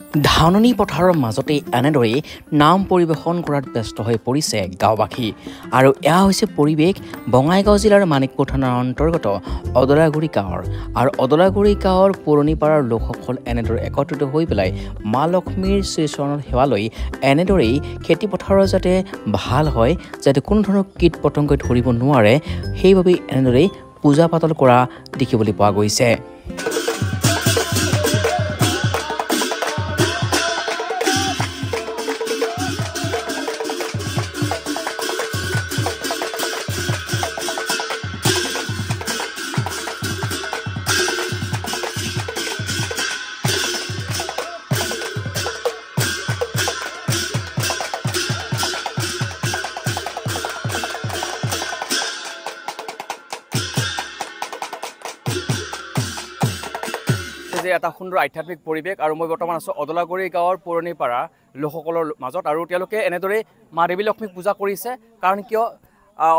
ধাননি পথাৰৰ মাজতে এনেদৰে নাম পৰিৱেশন কৰাত ব্যস্ত হৈ পৰিছে গাঁওবাসী আৰু এয়া হৈছে পৰিৱেশ বঙাইগাঁও জিলাৰ মানিকপুৰ থানাৰ অন্তৰ্গত অদলাগুৰি গাঁৱৰ আৰু অদলাগুৰি গাঁৱৰ পুৰণিপাৰাৰ লোকসকল এনেদৰে একত্ৰিত হৈ পেলাই মা লক্ষ্মীৰ শ্ৰীচৰণত সেৱা লৈ এনেদৰেই খেতি পথাৰৰ যাতে ভাল হয় যাতে কোনো ধৰণৰ কীট পতংগই ধৰিব নোৱাৰে সেইবাবে এনেদৰে পূজা পাতল কৰা দেখিবলৈ পোৱা গৈছে। যে এটা সুন্দৰ আধ্যাত্মিক পৰিৱেশ আৰু মই বৰ্তমান আছোঁ অদলাগুৰি গাঁৱৰ পুৰণিপাৰা লোকসকলৰ মাজত আৰু তেওঁলোকে এনেদৰে মা দেৱী লক্ষ্মীক পূজা কৰিছে কাৰণ কিয়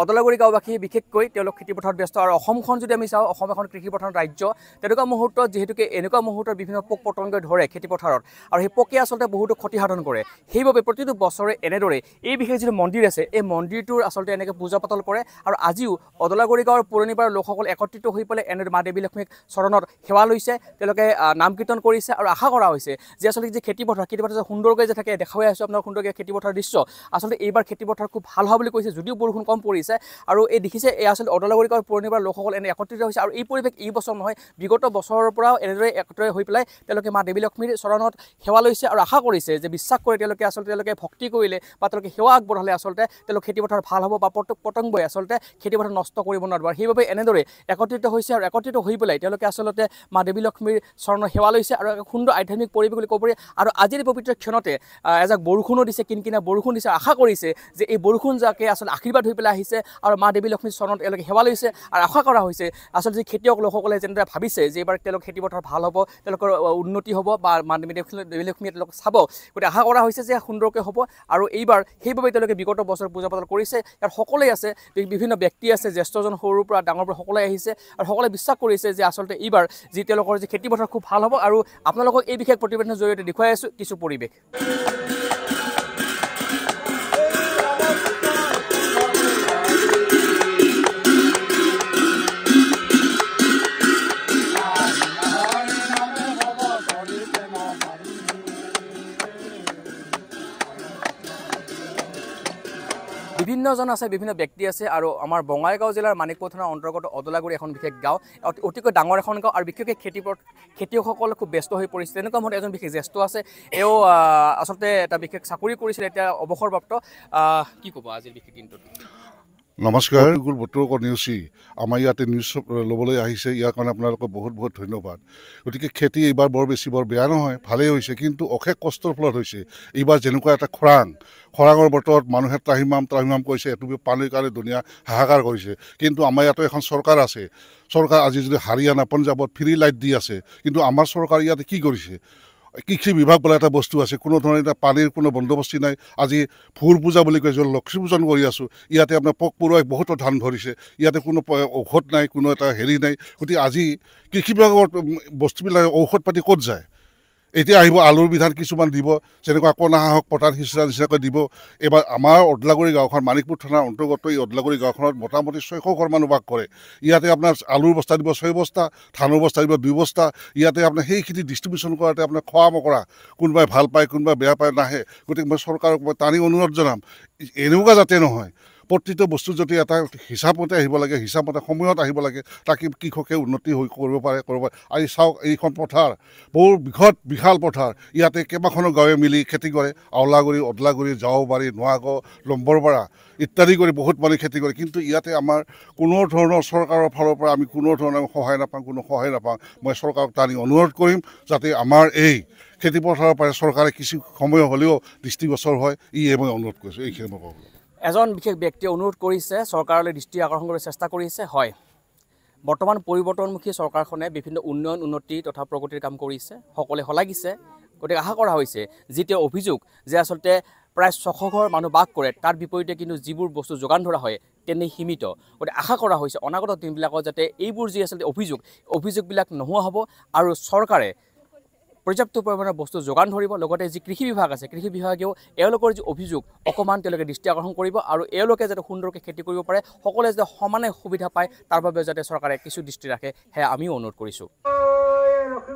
অদলাগুৰি গাঁওবাসী বিশেষকৈ তেওঁলোক খেতিপথাৰত ব্যস্ত আৰু অসমখন যদি আমি চাওঁ অসম এখন কৃষিপ্ৰধান ৰাজ্য তেনেকুৱা মুহূৰ্তত যিহেতুকে এনেকুৱা মুহূৰ্তত বিভিন্ন পোক পতংগই ধৰে খেতিপথাৰত আৰু সেই পোকে আচলতে বহুতো ক্ষতিসাধন কৰে সেইবাবে প্ৰতিটো বছৰে এনেদৰে এই বিশেষ যিটো মন্দিৰ আছে এই মন্দিৰটোৰ আচলতে এনেকৈ পূজা পাতল কৰে আৰু আজিও অদলাগুৰি গাঁৱৰ পুৰণিপাৰাৰ লোকসকল একত্ৰিত হৈ পেলাই এনেদৰে মা দেৱী লক্ষ্মীক চৰণত সেৱা লৈছে তেওঁলোকে নাম কীৰ্তন কৰিছে আৰু আশা কৰা হৈছে যে আচলতে যে খেতিপথাৰ সুন্দৰকৈ যে থাকে দেখা হৈ আছোঁ আপোনাৰ সুন্দৰকৈ খেতিপথাৰৰ দৃশ্য আচলতে এইবাৰ খেতিপথাৰ খুব ভাল হোৱা বুলি কৈছে যদিও বৰষুণ কম পৰিছে আৰু এই দেখিছে এই আচলতে অদলাগুৰি গাঁৱৰ পুৰণিপাৰাৰ লোকসকল এনে একত্ৰিত হৈছে আৰু এই পৰিৱেশ এই বছৰ নহয় বিগত বছৰৰ পৰাও এনেদৰে একত্ৰিত হৈ পেলাই তেওঁলোকে মা দেৱী লক্ষ্মীৰ চৰণত সেৱা লৈছে আৰু আশা কৰিছে যে বিশ্বাস কৰে তেওঁলোকে ভক্তি কৰিলে বা তেওঁলোকে সেৱা আগবঢ়ালে আচলতে তেওঁলোক খেতিপথাৰ ভাল হ'ব বা পতংগই আচলতে খেতিপথাৰ নষ্ট কৰিব নোৱাৰিব সেইবাবে এনেদৰে একত্ৰিত হৈছে আৰু একত্ৰিত হৈ পেলাই তেওঁলোকে আচলতে মা দেৱী লক্ষ্মীৰ চৰণৰ সেৱা লৈছে আৰু এক সুন্দৰ আধ্যাত্মিক পৰিৱেশ বুলি ক'ব পাৰি আৰু আজিৰ পবিত্ৰ ক্ষণতে এজাক বৰষুণো দিছে কিনকিনীয়া বৰষুণ দিছে আশা কৰিছে যে এই বৰষুণ যাকে আচলতে আশীৰ্বাদ হৈ পেলাই আহিছে আৰু মা দেৱী লক্ষ্মীৰ চৰণত তেওঁলোকে সেৱা লৈছে আৰু আশা কৰা হৈছে আচলতে যি খেতিয়ক লোকসকলে যেনেদৰে ভাবিছে যে এইবাৰ তেওঁলোক খেতিপথাৰ ভাল হ'ব তেওঁলোকৰ উন্নতি হ'ব বা মা দেৱী লক্ষ্মীয়ে তেওঁলোকক চাব গতিকে আশা কৰা হৈছে যে সুন্দৰকৈ হ'ব আৰু এইবাৰ সেইবাবে তেওঁলোকে বিগত বছৰ পূজা পাতল কৰিছে ইয়াত সকলোৱে আছে বিভিন্ন ব্যক্তি আছে জ্যেষ্ঠজন সৰুৰ পৰা ডাঙৰ পৰা সকলোৱে আহিছে আৰু সকলোৱে বিশ্বাস কৰিছে যে আচলতে এইবাৰ যি তেওঁলোকৰ যি খেতিপথাৰ খুব ভাল হ'ব আৰু আপোনালোকক এই বিশেষ প্ৰতিবেদনৰ জৰিয়তে দেখুৱাই আছোঁ কিছু পৰিৱেশ। বিভিন্নজন আছে বিভিন্ন ব্যক্তি আছে আৰু আমাৰ বঙাইগাঁও জিলাৰ মানিকপুৰ থানাৰ অন্তৰ্গত অদলাগুৰি এখন বিশেষ গাঁও অতিকৈ ডাঙৰ এখন গাঁও আৰু বিশেষকৈ খেতিয়কসকলে খুব ব্যস্ত হৈ পৰিছে তেনেকুৱা মতে এজন বিশেষ জ্যেষ্ঠ আছে এও আচলতে এটা বিশেষ চাকৰি কৰিছিলে এতিয়া অৱসৰপ্ৰাপ্ত কি ক'ব আজিৰ বিশেষ দিনটোত? নমস্কাৰ বতৰক নিউজী আমাৰ ইয়াতে নিউজ ল'বলৈ আহিছে ইয়াৰ কাৰণে আপোনালোকক বহুত বহুত ধন্যবাদ। গতিকে খেতি এইবাৰ বৰ বেয়া নহয় ভালেই হৈছে কিন্তু অশেষ কষ্টৰ ফলত হৈছে এইবাৰ যেনেকুৱা এটা খৰাঙৰ বতৰত মানুহে ত্ৰাহিমাম কৰিছে এটুপি পানীৰ কাৰণে দুনীয়া হাহাকাৰ কৰিছে কিন্তু আমাৰ ইয়াতো এখন চৰকাৰ আছে চৰকাৰ আজি যদি হাৰিয়ানা পঞ্জাৱত ফ্ৰী লাইট দি আছে কিন্তু আমাৰ চৰকাৰ ইয়াতে কি কৰিছে কৃষি বিভাগ বোলা এটা বস্তু আছে কোনো ধৰণৰ এটা পানীৰ কোনো বন্দোবস্তি নাই আজি ভুৰ পূজা বুলি কৈছোঁ লক্ষ্মী পূজন কৰি আছোঁ ইয়াতে আপোনাৰ পোক পৰুৱাই বহুতো ধান ধৰিছে ইয়াতে কোনো ঔষধ নাই কোনো এটা হেৰি নাই গতিকে আজি কৃষি বিভাগৰ বস্তুবিলাক ঔষধ পাতি ক'ত যায় এতিয়া আহিব আলুৰ বিধান কিছুমান দিব যেনেকুৱা কণা হাঁহক পতান সিঁচা নিচিনাকৈ দিব এইবাৰ আমাৰ অদলাগুৰি গাঁওখন মানিকপুৰ থানাৰ অন্তৰ্গত এই অদলাগুৰি গাঁওখনত মোটামুটি 600 ঘৰ মানুহ বাস কৰে ইয়াতে আপোনাৰ আলুৰ বস্তা দিব 6 বস্তা ধানৰ বস্তা দিব 2 বস্তা ইয়াতে আপোনাৰ সেইখিনি ডিষ্ট্ৰিবিউশ্যন কৰাতে আপোনাৰ খোৱা মকৰা কোনোবাই ভাল পায় কোনোবাই বেয়া পায় নাহে গতিকে মই চৰকাৰক মই টানি অনুৰোধ জনাম এনেকুৱা যাতে নহয় প্ৰতিটো বস্তু যদি এটা হিচাপমতে আহিব লাগে হিচাপমতে সময়ত আহিব লাগে তাকে কৃষকে উন্নতি কৰিব পাৰে আজি চাওক এইখন পথাৰ বহু বিশাল পথাৰ ইয়াতে কেইবাখনো গাঁৱে মিলি খেতি কৰে আওলাগুৰি অদলাগুৰি জাওবাৰী নোৱাগাঁও লম্বৰপাৰা ইত্যাদি কৰি বহুত মানুহে খেতি কৰে কিন্তু ইয়াতে আমাৰ কোনো ধৰণৰ চৰকাৰৰ ফালৰ পৰা আমি কোনো ধৰণৰ সহায় নাপাওঁ মই চৰকাৰক টানি অনুৰোধ কৰিম যাতে আমাৰ এই খেতিপথাৰৰ পৰা চৰকাৰে কিছু সময় হ'লেও দৃষ্টিগোচৰ হয় মই অনুৰোধ কৰিছোঁ এইখিনি মই ক'ব। এজন বিশেষ ব্যক্তিয়ে অনুৰোধ কৰিছে চৰকাৰলৈ দৃষ্টি আকৰ্ষণ কৰিবলৈ চেষ্টা কৰিছে হয় বৰ্তমান পৰিৱৰ্তনমুখী চৰকাৰখনে বিভিন্ন উন্নতি তথা প্ৰগতিৰ কাম কৰিছে সকলোৱে শলাগিছে গতিকে আশা কৰা হৈছে যিটো অভিযোগ যে আচলতে প্ৰায় 600 ঘৰ মানুহ বাস কৰে তাৰ বিপৰীতে কিন্তু যিবোৰ বস্তু যোগান ধৰা হয় তেনে সীমিত গতিকে আশা কৰা হৈছে অনাগত দিনবিলাকত যাতে এইবোৰ যি আচলতে অভিযোগবিলাক নোহোৱা হ'ব আৰু চৰকাৰে পৰ্যাপ্ত পৰিমাণৰ বস্তু যোগান ধৰিব লগতে যি কৃষি বিভাগ আছে কৃষি বিভাগেও এওঁলোকৰ যি অভিযোগ অকণমান তেওঁলোকে দৃষ্টি আকৰ্ষণ কৰিব আৰু এওঁলোকে যাতে সুন্দৰকৈ খেতি কৰিব পাৰে সকলোৱে যাতে সমানে সুবিধা পায় তাৰ বাবে যাতে চৰকাৰে কিছু দৃষ্টি ৰাখে সেয়া আমিও অনুৰোধ কৰিছোঁ লক্ষ্মী